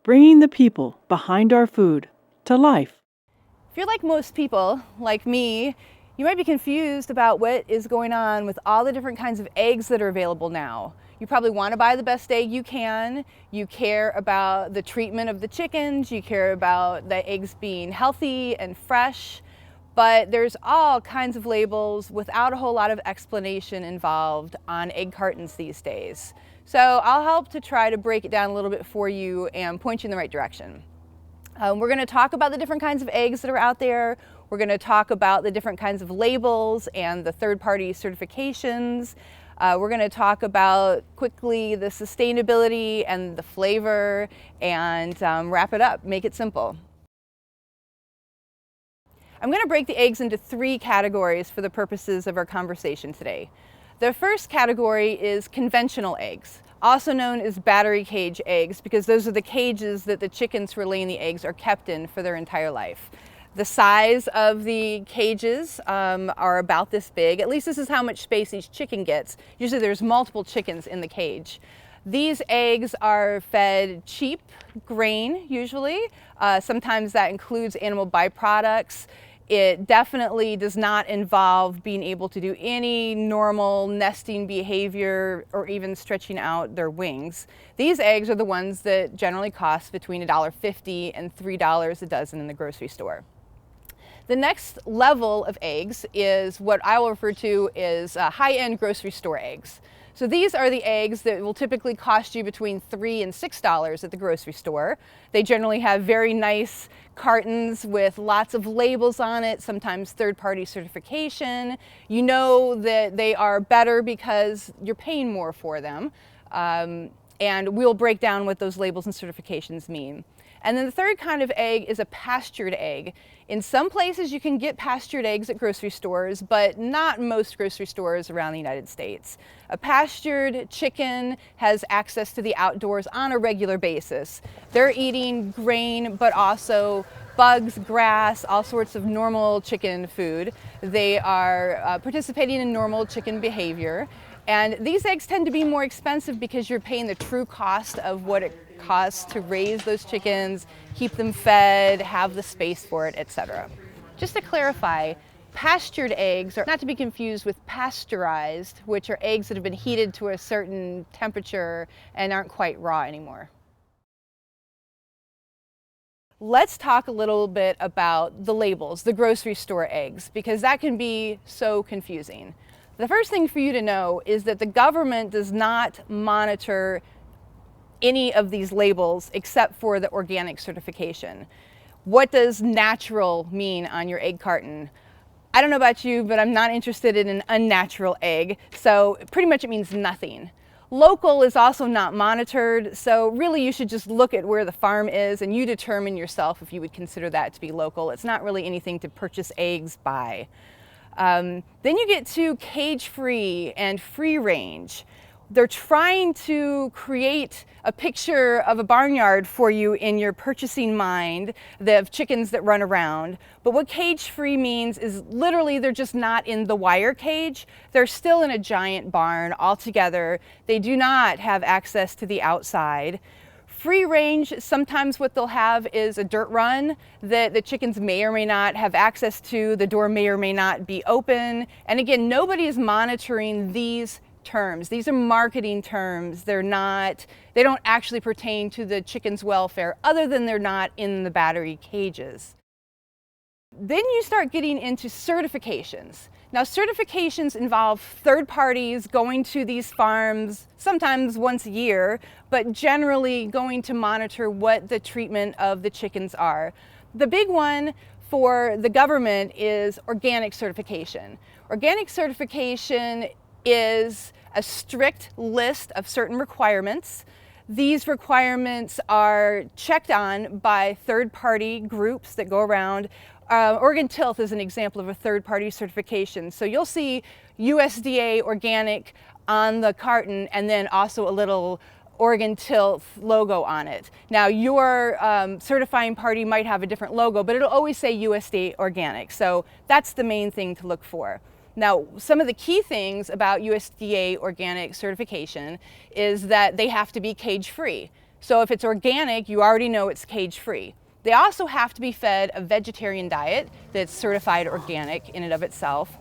bringing the people behind our food to life. If you're like most people, like me, you might be confused about what is going on with all the different kinds of eggs that are available now. You probably want to buy the best egg you can. You care about the treatment of the chickens. You care about the eggs being healthy and fresh. But there's all kinds of labels without a whole lot of explanation involved on egg cartons these days. So I'll help to try to break it down a little bit for you and point you in the right direction. We're going to talk about the different kinds of eggs that are out there. We're going to talk about the different kinds of labels and the third-party certifications. We're going to talk about quickly the sustainability and the flavor and wrap it up, make it simple. I'm going to break the eggs into 3 categories for the purposes of our conversation today. The first category is conventional eggs, also known as battery cage eggs, because those are the cages that the chickens who are laying the eggs are kept in for their entire life. The size of the cages are about this big. At least this is how much space each chicken gets. Usually there's multiple chickens in the cage. These eggs are fed cheap grain, usually. Sometimes that includes animal byproducts. It definitely does not involve being able to do any normal nesting behavior or even stretching out their wings. These eggs are the ones that generally cost between $1.50 and $3 a dozen in the grocery store. The next level of eggs is what I will refer to as high-end grocery store eggs. So these are the eggs that will typically cost you between $3 and $6 at the grocery store. They generally have very nice cartons with lots of labels on it, sometimes third-party certification. You know that they are better because you're paying more for them. And we'll break down what those labels and certifications mean. And then the third kind of egg is a pastured egg. In some places you can get pastured eggs at grocery stores, but not most grocery stores around the United States. A pastured chicken has access to the outdoors on a regular basis. They're eating grain, but also bugs, grass, all sorts of normal chicken food. They are participating in normal chicken behavior. And these eggs tend to be more expensive because you're paying the true cost of what it costs to raise those chickens, keep them fed, have the space for it, etc. Just to clarify, pastured eggs are not to be confused with pasteurized, which are eggs that have been heated to a certain temperature and aren't quite raw anymore. Let's talk a little bit about the labels, the grocery store eggs, because that can be so confusing. The first thing for you to know is that the government does not monitor any of these labels except for the organic certification. What does natural mean on your egg carton? I don't know about you, but I'm not interested in an unnatural egg, so pretty much it means nothing. Local is also not monitored, so really you should just look at where the farm is and you determine yourself if you would consider that to be local. It's not really anything to purchase eggs by. Then you get to cage-free and free-range. They're trying to create a picture of a barnyard for you in your purchasing mind of chickens that run around. But what cage-free means is literally they're just not in the wire cage. They're still in a giant barn altogether. They do not have access to the outside. Free range, sometimes what they'll have is a dirt run that the chickens may or may not have access to. The door may or may not be open. And again, nobody is monitoring these terms. These are marketing terms. They don't actually pertain to the chicken's welfare other than they're not in the battery cages. Then you start getting into certifications. Now, certifications involve third parties going to these farms, sometimes once a year, but generally going to monitor what the treatment of the chickens are. The big one for the government is organic certification. Organic certification is a strict list of certain requirements. These requirements are checked on by third-party groups that go around. Oregon Tilth is an example of a third-party certification. So you'll see USDA organic on the carton and then also a little Oregon Tilth logo on it. Now your certifying party might have a different logo, but it'll always say USDA organic. So that's the main thing to look for. Now, some of the key things about USDA organic certification is that they have to be cage-free. So if it's organic, you already know it's cage-free. They also have to be fed a vegetarian diet that's certified organic in and of itself.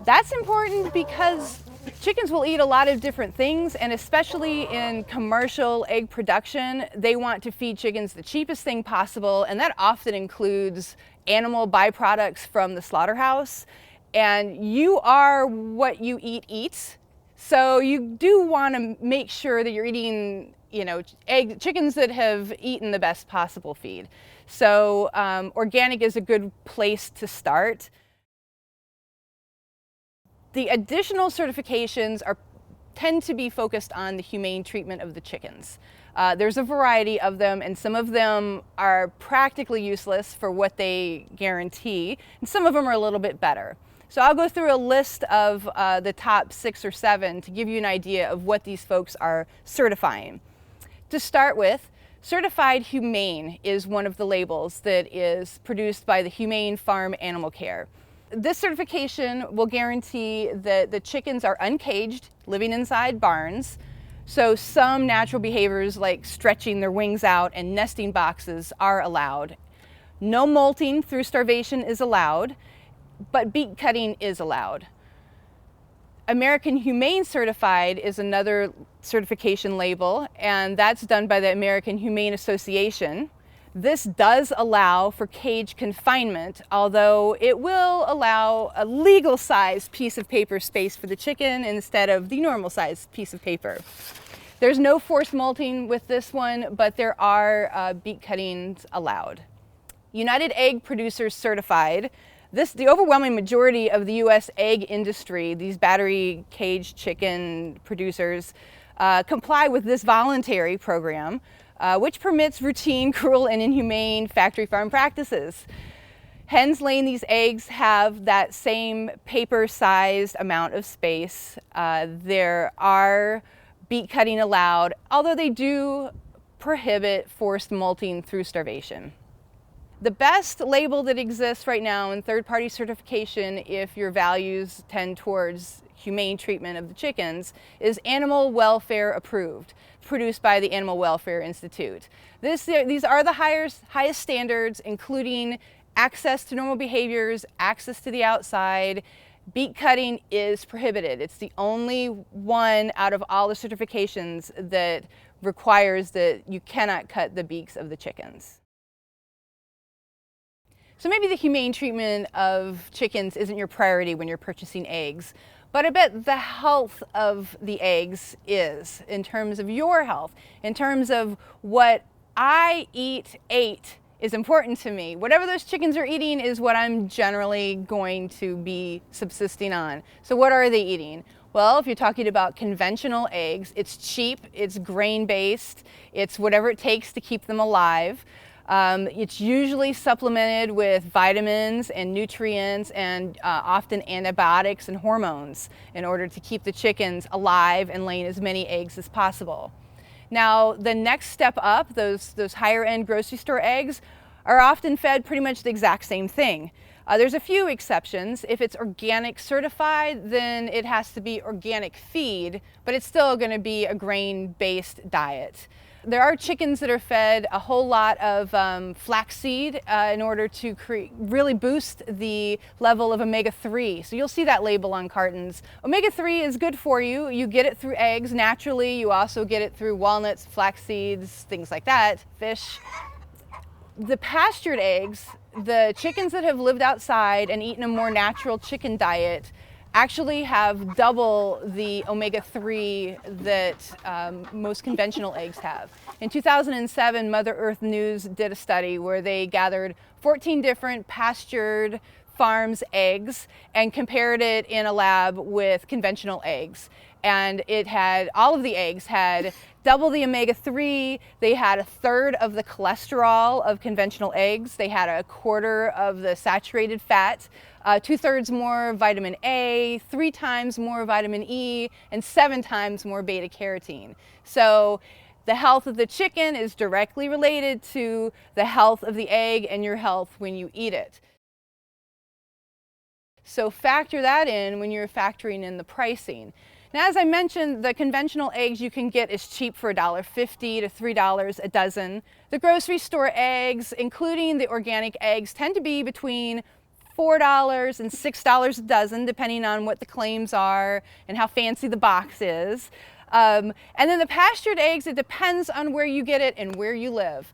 That's important because chickens will eat a lot of different things, and especially in commercial egg production, they want to feed chickens the cheapest thing possible, and that often includes animal byproducts from the slaughterhouse. And you are what you eat. So you do want to make sure that you're eating, chickens that have eaten the best possible feed. So organic is a good place to start. The additional certifications tend to be focused on the humane treatment of the chickens. There's a variety of them, and some of them are practically useless for what they guarantee, and some of them are a little bit better. So I'll go through a list of the top 6 or 7 to give you an idea of what these folks are certifying. To start with, Certified Humane is one of the labels that is produced by the Humane Farm Animal Care. This certification will guarantee that the chickens are uncaged, living inside barns. So some natural behaviors like stretching their wings out and nesting boxes are allowed. No molting through starvation is allowed, but beak cutting is allowed. American Humane Certified is another certification label, and that's done by the American Humane Association. This does allow for cage confinement, although it will allow a legal size piece of paper space for the chicken instead of the normal size piece of paper. There's no forced molting with this one, but there are beak cuttings allowed. United Egg Producers Certified. The overwhelming majority of the U.S. egg industry, these battery cage chicken producers, comply with this voluntary program, which permits routine, cruel, and inhumane factory farm practices. Hens laying these eggs have that same paper-sized amount of space. There are beak cutting allowed, although they do prohibit forced molting through starvation. The best label that exists right now in third-party certification, if your values tend towards humane treatment of the chickens, is Animal Welfare Approved, produced by the Animal Welfare Institute. These are the highest standards, including access to normal behaviors, access to the outside. Beak cutting is prohibited. It's the only one out of all the certifications that requires that you cannot cut the beaks of the chickens. So maybe the humane treatment of chickens isn't your priority when you're purchasing eggs, but I bet the health of the eggs is, in terms of your health, in terms of what I ate is important to me. Whatever those chickens are eating is what I'm generally going to be subsisting on. So what are they eating? Well, if you're talking about conventional eggs, it's cheap, it's grain-based, it's whatever it takes to keep them alive. It's usually supplemented with vitamins and nutrients and often antibiotics and hormones in order to keep the chickens alive and laying as many eggs as possible. Now, the next step up, those higher end grocery store eggs, are often fed pretty much the exact same thing. There's a few exceptions. If it's organic certified, then it has to be organic feed, but it's still going to be a grain-based diet. There are chickens that are fed a whole lot of flaxseed in order to really boost the level of omega-3. So you'll see that label on cartons. Omega-3 is good for you. You get it through eggs naturally. You also get it through walnuts, flax seeds, things like that, fish. The pastured eggs, the chickens that have lived outside and eaten a more natural chicken diet, actually have double the omega-3 that most conventional eggs have. In 2007, Mother Earth News did a study where they gathered 14 different pastured farms' eggs and compared it in a lab with conventional eggs. And all of the eggs had double the omega-3, they had 1/3 of the cholesterol of conventional eggs, they had 1/4 of the saturated fat, 2/3 more vitamin A, 3 times more vitamin E, and 7 times more beta carotene. So the health of the chicken is directly related to the health of the egg and your health when you eat it. So factor that in when you're factoring in the pricing. Now, as I mentioned, the conventional eggs you can get is cheap for $1.50 to $3 a dozen. The grocery store eggs, including the organic eggs, tend to be between $4 and $6 a dozen, depending on what the claims are and how fancy the box is. And then the pastured eggs, it depends on where you get it and where you live.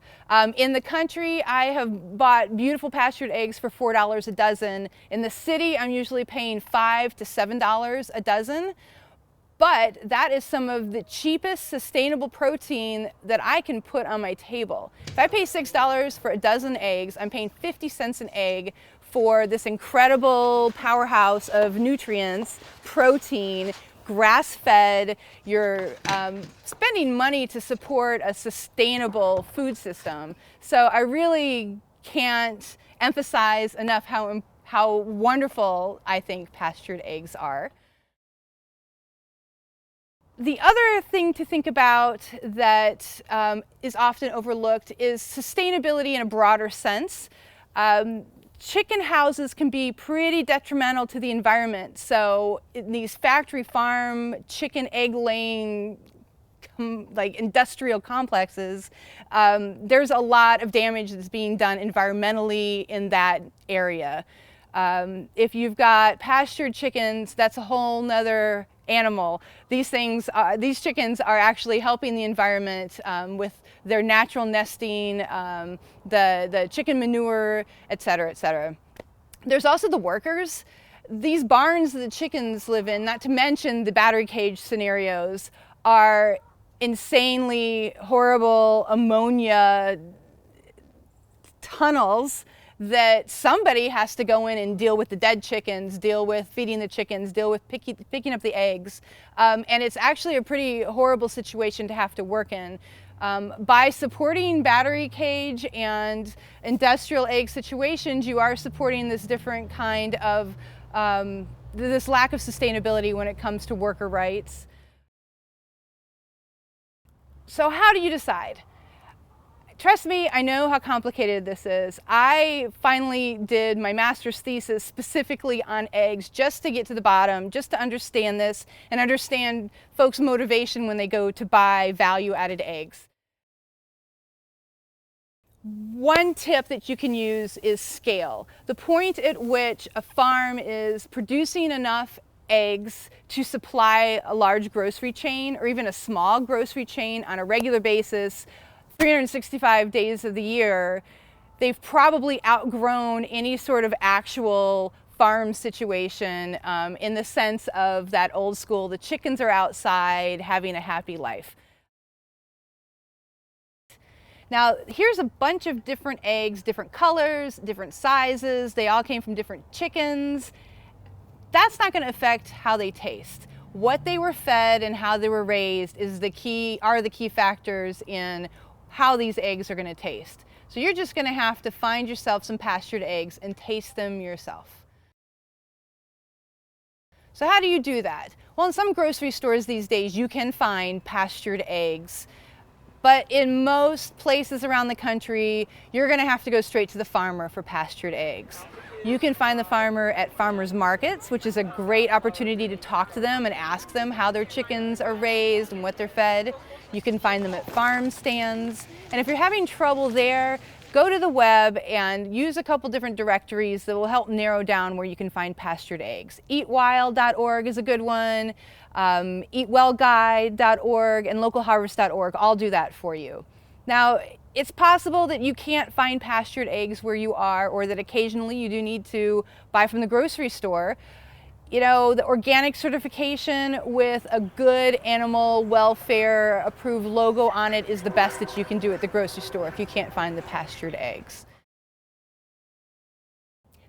In the country, I have bought beautiful pastured eggs for $4 a dozen. In the city, I'm usually paying $5 to $7 a dozen. But that is some of the cheapest sustainable protein that I can put on my table. If I pay $6 for a dozen eggs, I'm paying 50 cents an egg for this incredible powerhouse of nutrients, protein, grass-fed. You're spending money to support a sustainable food system. So I really can't emphasize enough how wonderful I think pastured eggs are. The other thing to think about that is often overlooked is sustainability in a broader sense. Chicken houses can be pretty detrimental to the environment. So in these factory farm chicken egg laying like industrial complexes, there's a lot of damage that's being done environmentally in that area. If you've got pastured chickens, that's a whole nother animal. These chickens are actually helping the environment with their natural nesting, the chicken manure, et cetera, et cetera. There's also the workers. These barns that the chickens live in, not to mention the battery cage scenarios, are insanely horrible ammonia tunnels that somebody has to go in and deal with the dead chickens, deal with feeding the chickens, deal with picking up the eggs. And it's actually a pretty horrible situation to have to work in. By supporting battery cage and industrial egg situations, you are supporting this different kind of, this lack of sustainability when it comes to worker rights. So how do you decide? Trust me, I know how complicated this is. I finally did my master's thesis specifically on eggs just to get to the bottom, just to understand this and understand folks' motivation when they go to buy value-added eggs. One tip that you can use is scale. The point at which a farm is producing enough eggs to supply a large grocery chain or even a small grocery chain on a regular basis 365 days of the year, they've probably outgrown any sort of actual farm situation in the sense of that old school, the chickens are outside having a happy life. Now, here's a bunch of different eggs, different colors, different sizes. They all came from different chickens. That's not going to affect how they taste. What they were fed and how they were raised are the key factors in how these eggs are going to taste. So you're just going to have to find yourself some pastured eggs and taste them yourself. So how do you do that? Well, in some grocery stores these days you can find pastured eggs, but in most places around the country you're going to have to go straight to the farmer for pastured eggs. You can find the farmer at farmers markets, which is a great opportunity to talk to them and ask them how their chickens are raised and what they're fed. You can find them at farm stands. And if you're having trouble there, go to the web and use a couple different directories that will help narrow down where you can find pastured eggs. Eatwild.org is a good one, eatwellguide.org, and localharvest.org all do that for you. Now, it's possible that you can't find pastured eggs where you are, or that occasionally you do need to buy from the grocery store. You know, the organic certification with a good animal welfare approved logo on it is the best that you can do at the grocery store if you can't find the pastured eggs.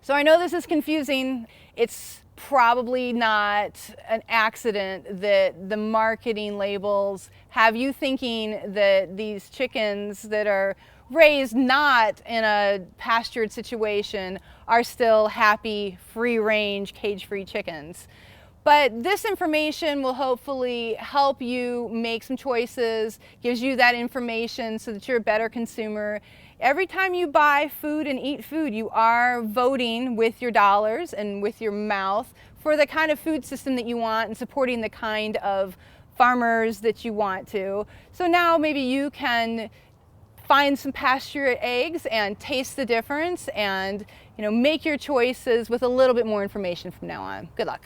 So I know this is confusing. It's probably not an accident that the marketing labels have you thinking that these chickens that are raised not in a pastured situation are still happy, free-range, cage-free chickens. But this information will hopefully help you make some choices, gives you that information so that you're a better consumer. Every time you buy food and eat food, you are voting with your dollars and with your mouth for the kind of food system that you want and supporting the kind of farmers that you want to. So now maybe you can find some pastured eggs and taste the difference and make your choices with a little bit more information from now on. Good luck.